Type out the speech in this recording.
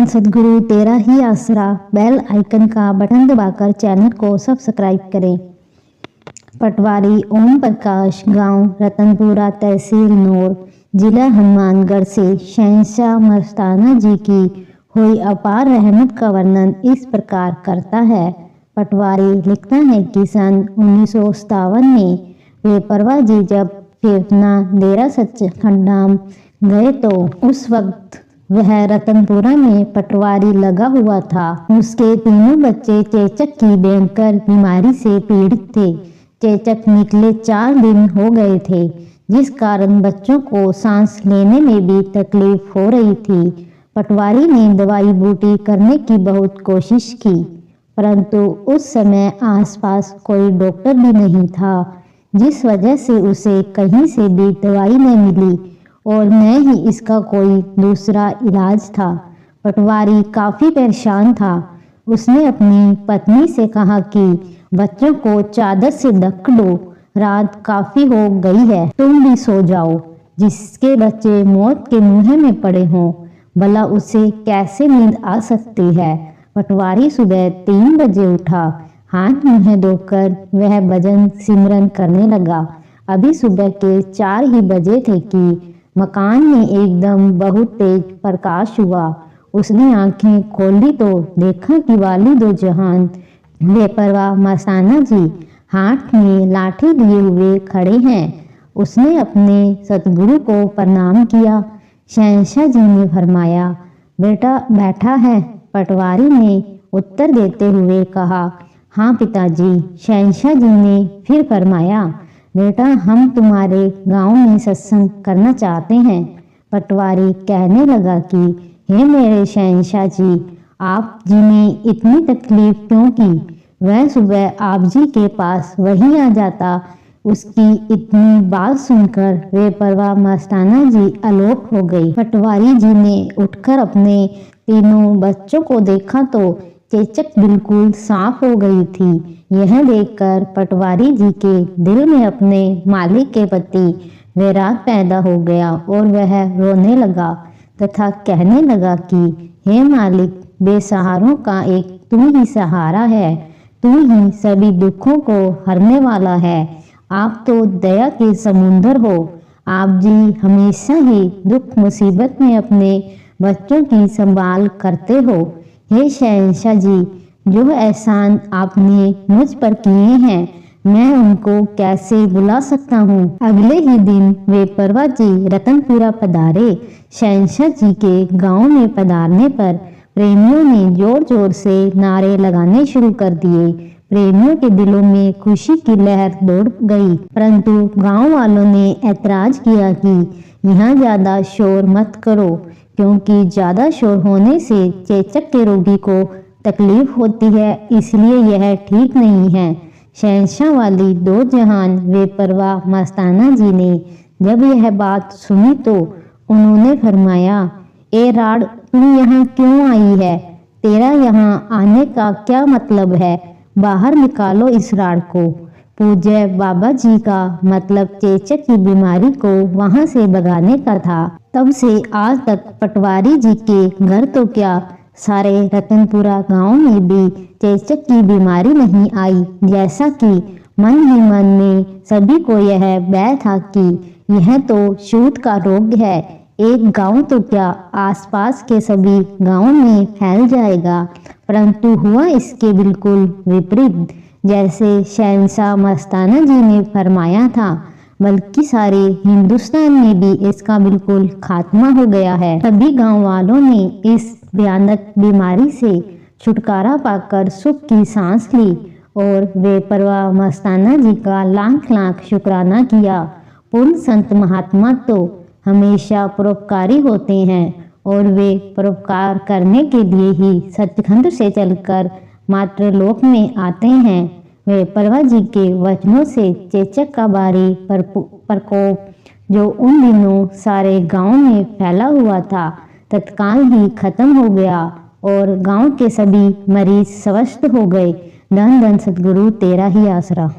सद्गुरु तेरा ही आसरा। Bell icon का बटन दबाकर चैनल को सब्सक्राइब करें। पटवारी ओम प्रकाश, गांव रतनपुरा, तहसील नूर, जिला हनुमानगढ़ से शहंशाह मस्ताना जी की हुई अपार रहमत का वर्णन इस प्रकार करता है। पटवारी लिखता है कि सन 1957 में बेपरवाह जी जब कीर्तना डेरा सच्चिदानंद गए तो उस वक्त वह रतनपुरा में पटवारी लगा हुआ था। उसके तीनों बच्चे चेचक की भयंकर बीमारी से पीड़ित थे। चेचक निकले 4 दिन हो गए थे, जिस कारण बच्चों को सांस लेने में भी तकलीफ हो रही थी। पटवारी ने दवाई बूटी करने की बहुत कोशिश की, परंतु उस समय आसपास कोई डॉक्टर भी नहीं था, जिस वजह से उसे कहीं से भी दवाई न मिली और न ही इसका कोई दूसरा इलाज था। पटवारी काफ़ी परेशान था। उसने अपनी पत्नी से कहा कि बच्चों को चादर से ढक दो, रात काफ़ी हो गई है, तुम भी सो जाओ। जिसके बच्चे मौत के मुँह में पड़े हों, भला उसे कैसे नींद आ सकती है। पटवारी सुबह 3 बजे उठा, हाथ मुँह धोकर वह भजन सिमरन करने लगा। अभी सुबह के 4 ही बजे थे कि मकान में एकदम बहुत तेज प्रकाश हुआ। उसने आंखें खोली तो देखा कि वाली दो जहान बेपरवाह मस्ताना जी हाथ में लाठी लिए हुए खड़े हैं। उसने अपने सतगुरु को प्रणाम किया। शहंशाह जी ने फरमाया, बेटा बैठा है। पटवारी ने उत्तर देते हुए कहा, हाँ पिताजी। शहंशाह जी ने फिर फरमाया, बेटा हम तुम्हारे गांव में सत्संग करना चाहते हैं। पटवारी कहने लगा कि हे मेरे शहंशाह जी, आप जी ने इतनी तकलीफ क्यों की। वह सुबह आप जी के पास वही आ जाता। उसकी इतनी बात सुनकर बेपरवाह मस्ताना जी आलोक हो गई। पटवारी जी ने उठकर अपने तीनों बच्चों को देखा तो चेचक बिल्कुल साफ हो गई थी। यह देखकर पटवारी जी के दिल में अपने मालिक के प्रति वैराग पैदा हो गया और वह रोने लगा तथा कहने लगा कि हे मालिक, बेसहारों का एक तू ही सहारा है, तू ही सभी दुखों को हरने वाला है। आप तो दया के समुंदर हो। आप जी हमेशा ही दुख मुसीबत में अपने बच्चों की संभाल करते हो। हे शहंशाह जी, जो एहसान आपने मुझ पर किए हैं, मैं उनको कैसे भुला सकता हूँ। अगले ही दिन बेपरवाह जी रतनपुरा पधारे। शहंशाह जी के गांव में पधारने पर प्रेमियों ने जोर जोर से नारे लगाने शुरू कर दिए। प्रेमियों के दिलों में खुशी की लहर दौड़ गई, परंतु गांव वालों ने ऐतराज किया कि यहाँ ज्यादा शोर मत करो, क्योंकि ज्यादा शोर होने से चेचक के रोगी को तकलीफ होती है, इसलिए यह ठीक नहीं है। शहंशाह वाली दो जहान बेपरवाह मस्ताना जी ने जब यह बात सुनी तो उन्होंने फरमाया, ए राड, तू यहाँ क्यों आई है? तेरा यहाँ आने का क्या मतलब है? बाहर निकालो इस राड को। पूज्य बाबा जी का मतलब चेचक की बीमारी को वहां से भगाने का था। तब से आज तक पटवारी जी के घर तो क्या, सारे रतनपुरा गांव में भी चेचक की बीमारी नहीं आई। जैसा कि मन ही मन में सभी को यह बैर था कि यह तो छूत का रोग है, एक गांव तो क्या आसपास के सभी गांवों में फैल जाएगा। परंतु हुआ इसके बिल्कुल विपरीत। जैसे शहंशाह मस्ताना जी ने फरमाया था, बल्कि सारे हिंदुस्तान में भी इसका बिल्कुल खात्मा हो गया है। सभी गांव वालों ने इस भयानक बीमारी से छुटकारा पाकर सुख की सांस ली और बेपरवाह मस्ताना जी का लाख लाख शुक्राना किया। पूर्ण संत महात्मा तो हमेशा परोपकारी होते हैं और वे परोपकार करने के लिए ही सचखंड से चलकर मात्र लोक में आते हैं। बेपरवाह जी के वचनों से चेचक का भारी प्रकोप जो उन दिनों सारे गांव में फैला हुआ था, तत्काल ही खत्म हो गया और गांव के सभी मरीज स्वस्थ हो गए। धन धन सद्गुरु तेरा ही आसरा।